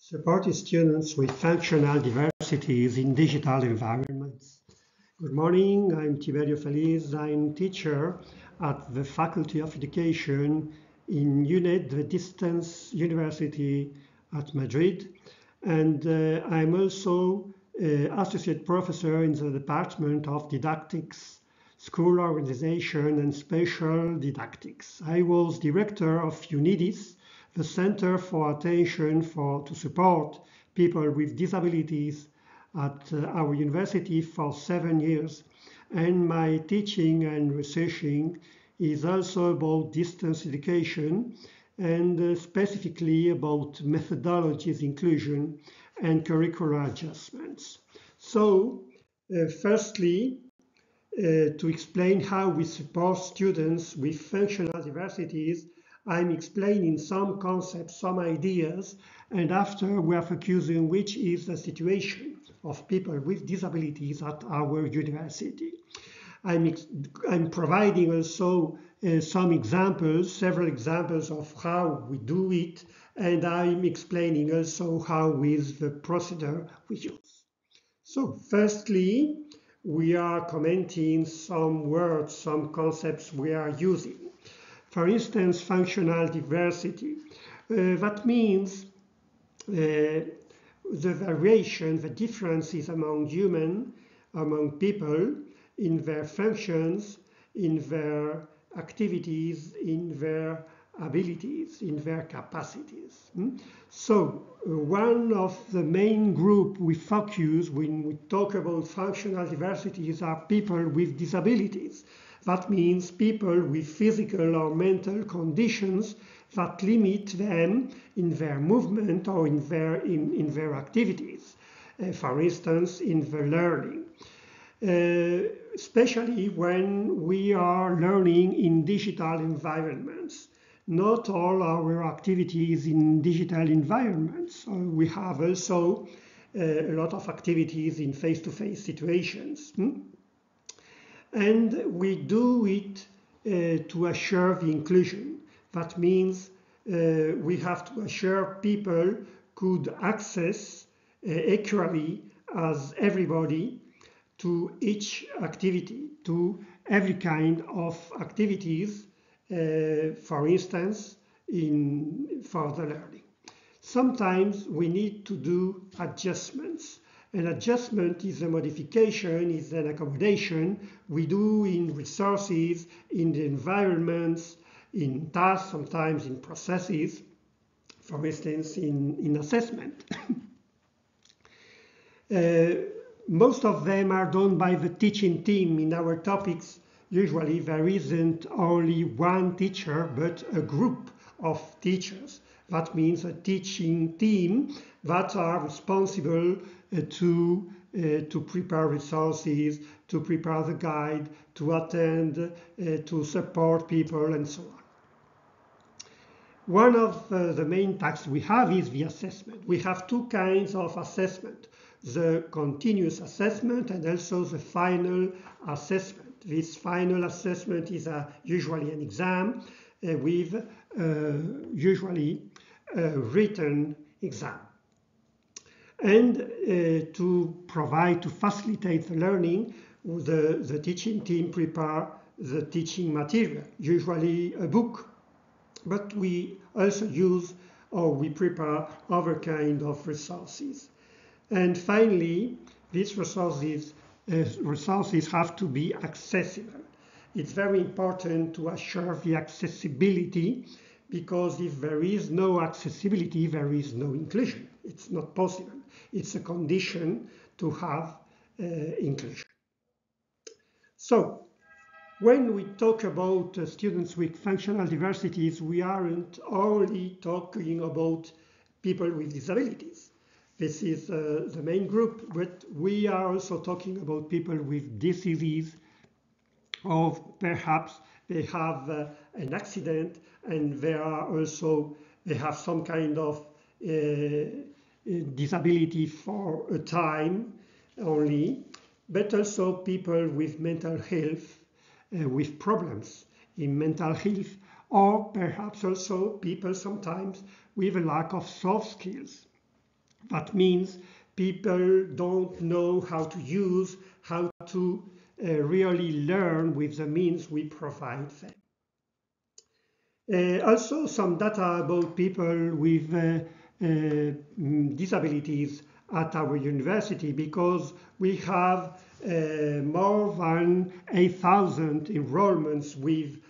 Supporting students with functional diversities in digital environments. Good morning, I'm Tiberio Feliz. I'm teacher at the Faculty of Education in UNED, the distance university at Madrid. And I'm also associate professor in the Department of Didactics, School Organization and Special Didactics. I was director of UNIDIS, the Center for Attention to Support People with Disabilities at our university for 7 years. And my teaching and researching is also about distance education and specifically about methodologies, inclusion, and curricular adjustments. So, firstly, to explain how we support students with functional diversities, I'm explaining some concepts, some ideas, and after we are focusing which is the situation of people with disabilities at our university. I'm providing also some examples, several examples of how we do it, and I'm explaining also how is the procedure we use. So firstly, we are commenting some words, some concepts we are using. For instance, functional diversity. That means the variation, the differences among people in their functions, in their activities, in their abilities, in their capacities. So one of the main group we focus when we talk about functional diversities are people with disabilities. That means people with physical or mental conditions that limit them in their movement or in their activities, for instance, in the learning. Especially when we are learning in digital environments. Not all our activities in digital environments. We have also a lot of activities in face-to-face situations. And we do it to assure the inclusion. That means we have to assure people could access equally as everybody to each activity, to every kind of activities, for instance, for the learning. Sometimes we need to do adjustments. An adjustment is a modification, is an accommodation we do in resources, in the environments, in tasks, sometimes in processes, for instance, in assessment. Most of them are done by the teaching team. In our topics, usually there isn't only one teacher, but a group of teachers. That means a teaching team that are responsible to prepare resources, to prepare the guide, to attend, to support people, and so on. One of the main tasks we have is the assessment. We have two kinds of assessment, the continuous assessment and also the final assessment. This final assessment is usually an exam with usually a written exam. And to facilitate the learning, the teaching team prepare the teaching material, usually a book. But we also use or we prepare other kind of resources. And finally, these resources have to be accessible. It's very important to assure the accessibility, because if there is no accessibility, there is no inclusion. It's not possible. It's a condition to have inclusion. So, when we talk about students with functional diversities, we aren't only talking about people with disabilities. This is the main group, but we are also talking about people with diseases, or perhaps they have an accident and they have some kind of disability for a time only, but also people with mental health, with problems in mental health, or perhaps also people sometimes with a lack of soft skills. That means people don't know how to use, how to really learn with the means we provide them. Also, some data about people with disabilities at our university, because we have more than 8,000 enrollments with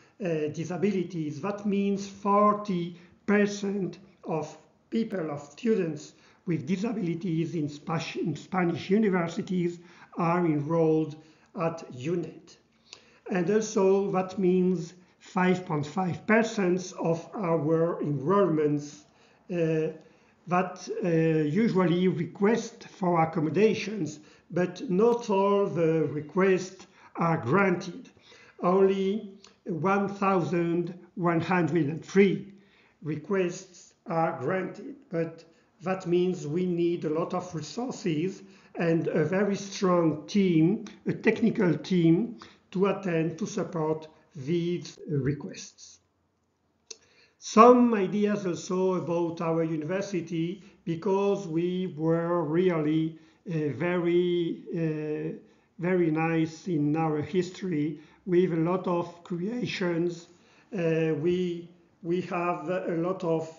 disabilities. That means 40% of people, of students with disabilities in Spanish universities are enrolled at UNED. And also that means 5.5% of our enrollments that usually request for accommodations, but not all the requests are granted. Only 1,103 requests are granted, but that means we need a lot of resources and a very strong team, a technical team, to attend to support these requests. Some ideas also about our university, because we were really very nice in our history with a lot of creations. We have a lot of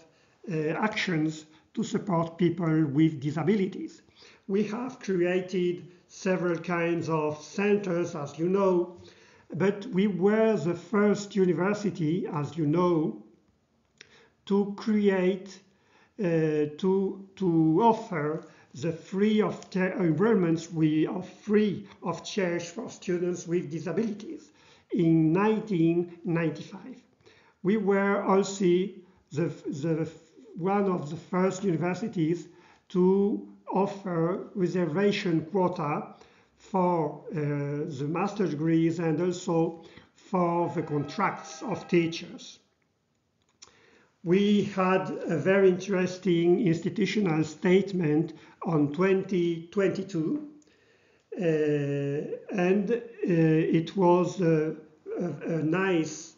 actions to support people with disabilities. We have created several kinds of centers, as you know, but we were the first university, as you know, to create, to offer the free of enrollments free of charge for students with disabilities in 1995. We were also one of the first universities to offer reservation quota for the master's degrees and also for the contracts of teachers. We had a very interesting institutional statement on 2022, and it was a nice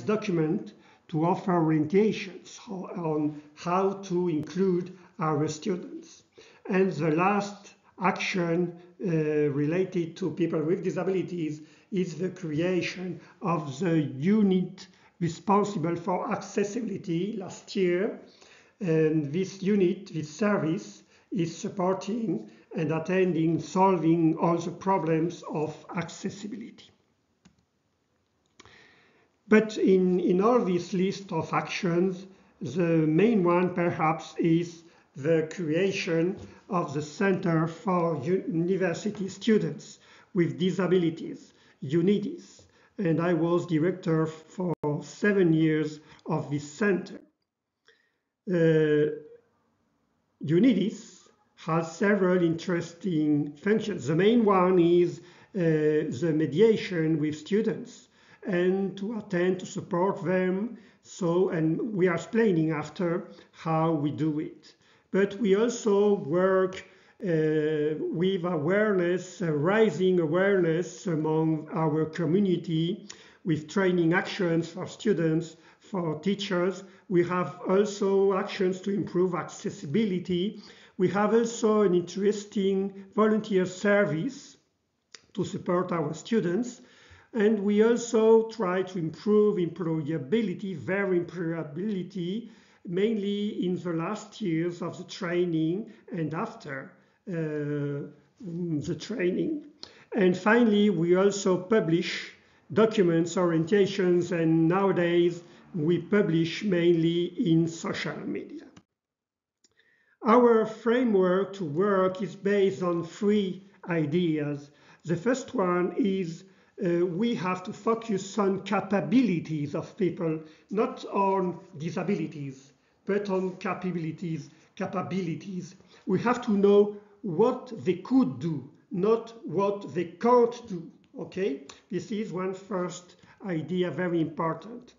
document to offer orientations on how to include our students. And the last action related to people with disabilities is the creation of the unit responsible for accessibility last year. And this unit, this service, is supporting and attending, solving all the problems of accessibility. But in all this list of actions, the main one perhaps is the creation of the Center for University Students with Disabilities, UNIDIS, and I was director for 7 years of this center. UNIDIS has several interesting functions. The main one is the mediation with students and to attend to support them. So, and we are explaining after how we do it. But we also work with awareness, rising awareness among our community, with training actions for students, for teachers. We have also actions to improve accessibility. We have also an interesting volunteer service to support our students. And we also try to improve employability, mainly in the last years of the training and after the training. And finally, we also publish documents, orientations, and nowadays we publish mainly in social media. Our framework to work is based on 3 ideas. The first one is we have to focus on capabilities of people, not on disabilities, but on capabilities. We have to know what they could do, not what they can't do. Okay, this is one first idea, very important.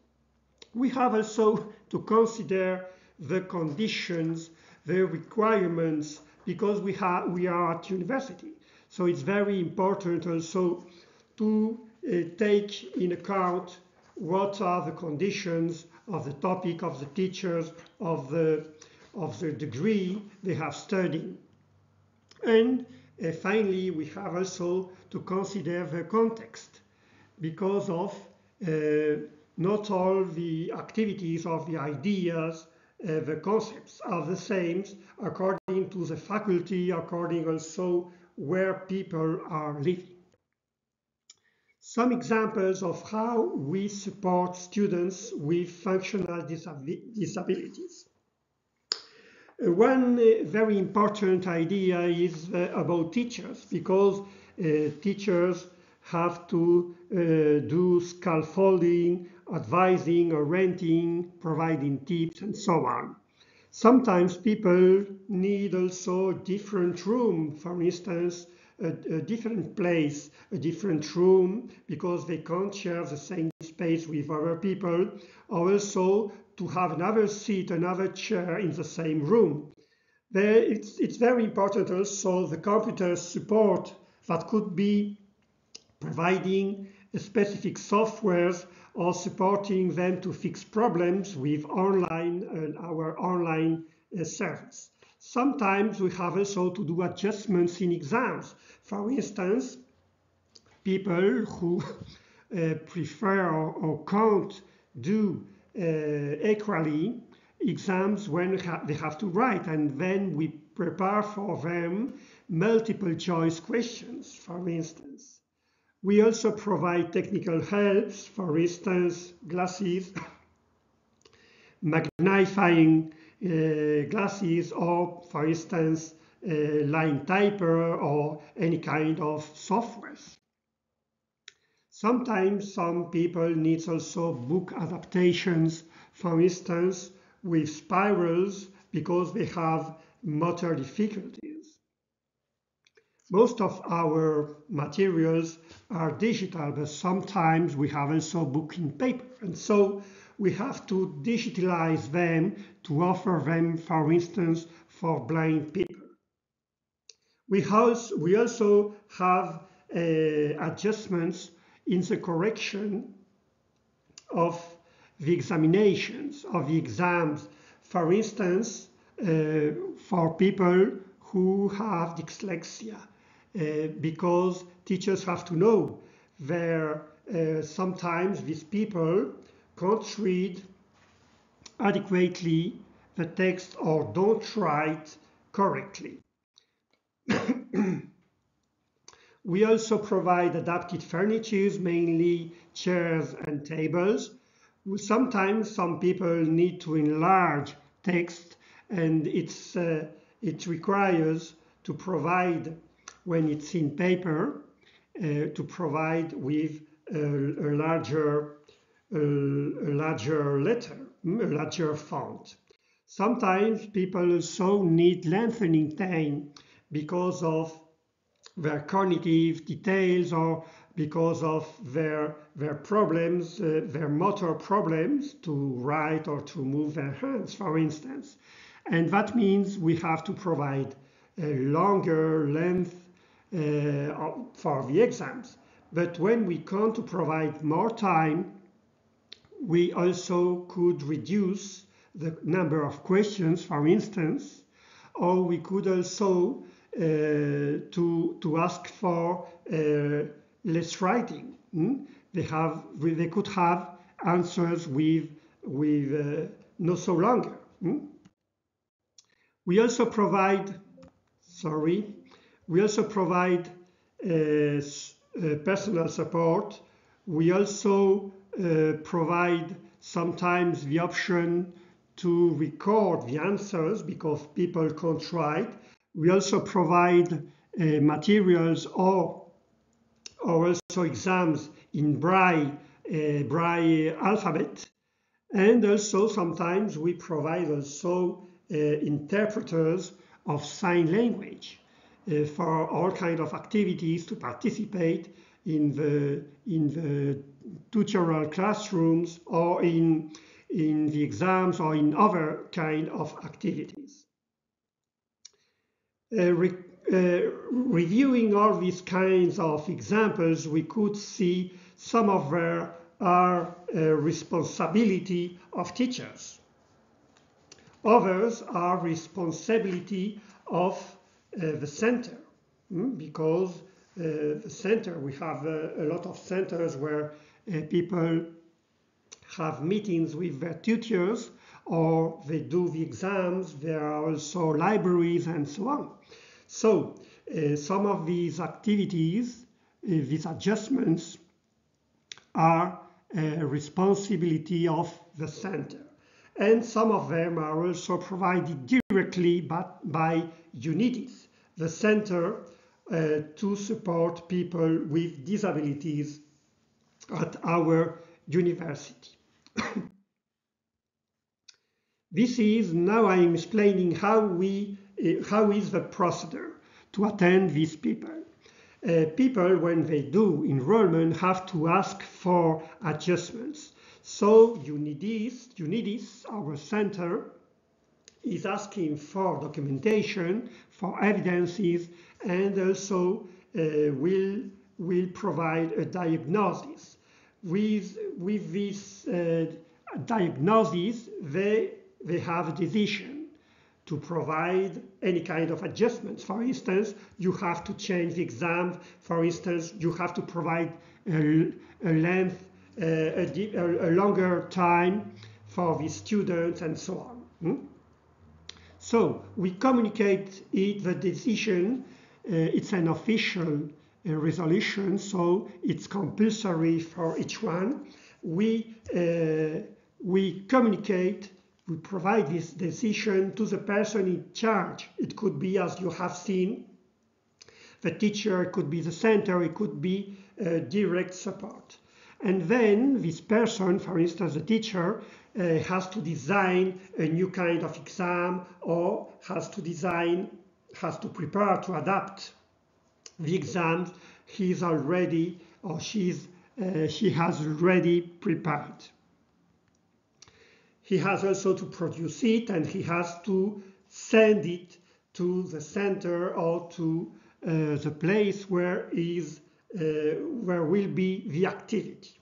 We have also to consider the conditions, the requirements, because we are at university. So it's very important also to take in account what are the conditions of the topic, of the teachers, of of the degree they have studied. And finally, we have also to consider the context, because of not all the activities or the ideas, the concepts are the same according to the faculty, according also where people are living. Some examples of how we support students with functional disabilities. One very important idea is about teachers, because teachers have to do scaffolding, advising, orienting, providing tips, and so on. Sometimes people need also a different room, for instance, a different place, a different room, because they can't share the same space with other people, or also to have another seat, another chair in the same room. It's very important also the computer support that could be providing specific softwares or supporting them to fix problems with our online service. Sometimes we have also to do adjustments in exams. For instance, people who prefer or can't do equally exams when they have to write, and then we prepare for them multiple choice questions, for instance. We also provide technical helps, for instance, glasses, magnifying glasses, or for instance, line typer or any kind of software. Sometimes some people need also book adaptations, for instance, with spirals, because they have motor difficulties. Most of our materials are digital, but sometimes we have also books in paper, and so we have to digitalize them to offer them, for instance, for blind people. We also have adjustments in the correction of the examinations, of the exams. For instance, for people who have dyslexia, because teachers have to know that sometimes these people can't read adequately the text or don't write correctly. We also provide adapted furniture, mainly chairs and tables. Sometimes some people need to enlarge text, and it requires to provide, when it's in paper, to provide with a larger letter, a larger font. Sometimes people also need lengthening time because of their cognitive details, or because of their problems, their motor problems to write or to move their hands, for instance. And that means we have to provide a longer length for the exams. But when we can't provide more time, we also could reduce the number of questions, for instance, or we could also to ask for less writing. They could have answers with not so longer. We also provide personal support. We also provide sometimes the option to record the answers because people can't write. We also provide materials or also exams in Braille alphabet, and also sometimes we provide also interpreters of sign language for all kinds of activities to participate in the tutorial classrooms or in the exams or in other kind of activities. Reviewing all these kinds of examples, we could see some of them are responsibility of teachers. Others are responsibility of the center, because the center, we have a lot of centers where people have meetings with their tutors, or they do the exams. There are also libraries and so on. So some of these activities, these adjustments, are a responsibility of the center. And some of them are also provided directly by UNIDIS, the center to support people with disabilities at our university. This is, now I am explaining how is the procedure to attend these people. People, when they do enrollment, have to ask for adjustments. So UNIDIS, our center, is asking for documentation, for evidences, and also will provide a diagnosis. With this diagnosis, they have a decision to provide any kind of adjustments. For instance, you have to change the exam. For instance, you have to provide a longer time for the students and so on. So we communicate the decision. It's an official resolution, so it's compulsory for each one. We communicate, we provide this decision to the person in charge. It could be, as you have seen, the teacher, it could be the center, it could be direct support. And then this person, for instance, the teacher, has to design a new kind of exam, or has to prepare to adapt the exams he's already, or she has already prepared. He has also to produce it, and he has to send it to the center or to the place where will be the activity.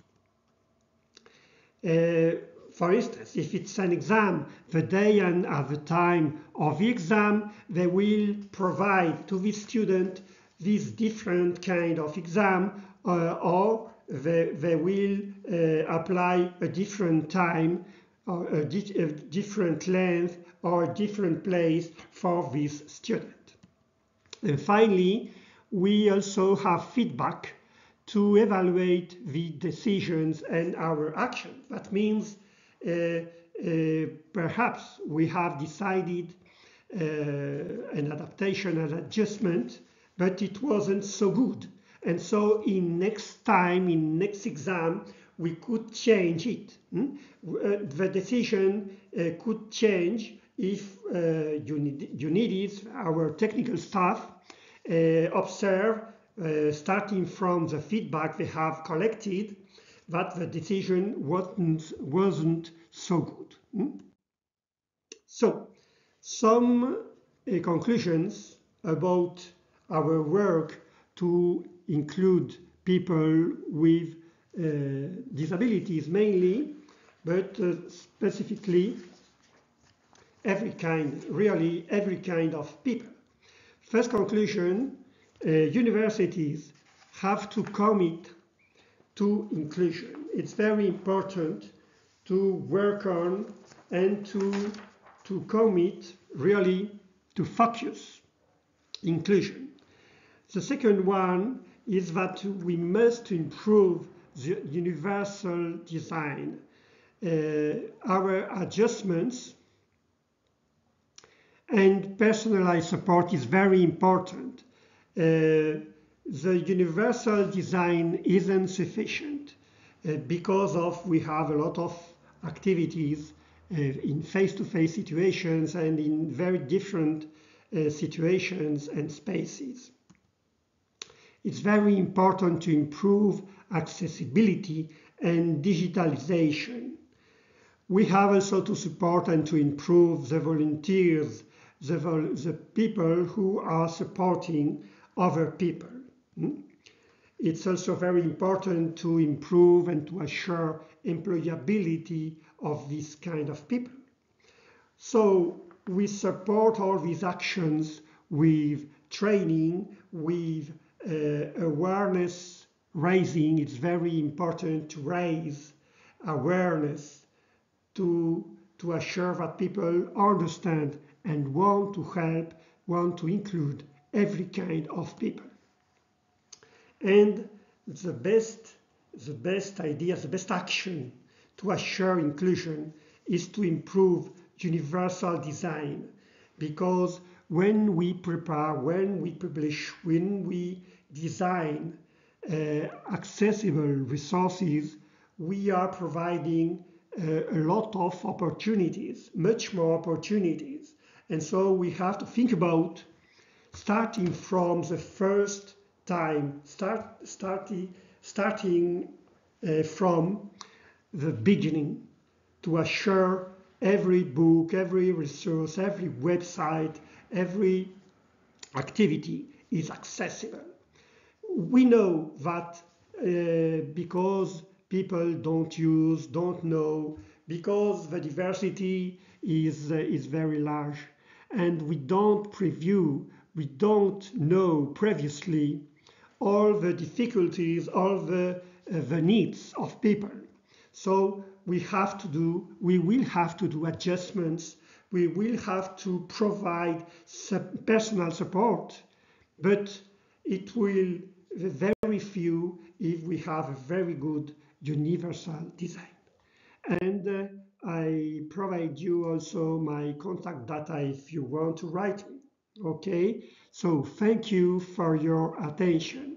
For instance, if it's an exam, the day and at the time of the exam, they will provide to the student this different kind of exam, or they will apply a different time, or a different length, or a different place for this student. And finally, we also have feedback to evaluate the decisions and our action. That means perhaps we have decided an adaptation, an adjustment, but it wasn't so good. And so in next exam, we could change it. The decision could change if UNIDIS, our technical staff, observe, starting from the feedback they have collected, that the decision wasn't so good. So, some conclusions about our work to include people with disabilities mainly, but specifically every kind of people. First conclusion, universities have to commit to inclusion. It's very important to work on and to commit really to focus inclusion. The second one is that we must improve the universal design. Our adjustments and personalized support is very important. The universal design isn't sufficient because we have a lot of activities in face-to-face situations and in very different situations and spaces. It's very important to improve accessibility and digitalization. We have also to support and to improve the volunteers, the people who are supporting other people. It's also very important to improve and to assure employability of this kind of people. So we support all these actions with training, with awareness raising. It's very important to raise awareness to assure that people understand and want to help, want to include every kind of people. And the best idea, the best action to assure inclusion is to improve universal design, because when we prepare, when we publish, when we design accessible resources, we are providing a lot of opportunities, much more opportunities. And so we have to think about starting from the first time, starting from the beginning, to assure every book, every resource, every website, every activity is accessible. We know that because people don't know, because the diversity is very large, and we don't know previously all the difficulties, all the needs of people. So we will have to do adjustments. We will have to provide personal support, but it will be very few if we have a very good universal design. And I provide you also my contact data if you want to write me. Okay, so thank you for your attention.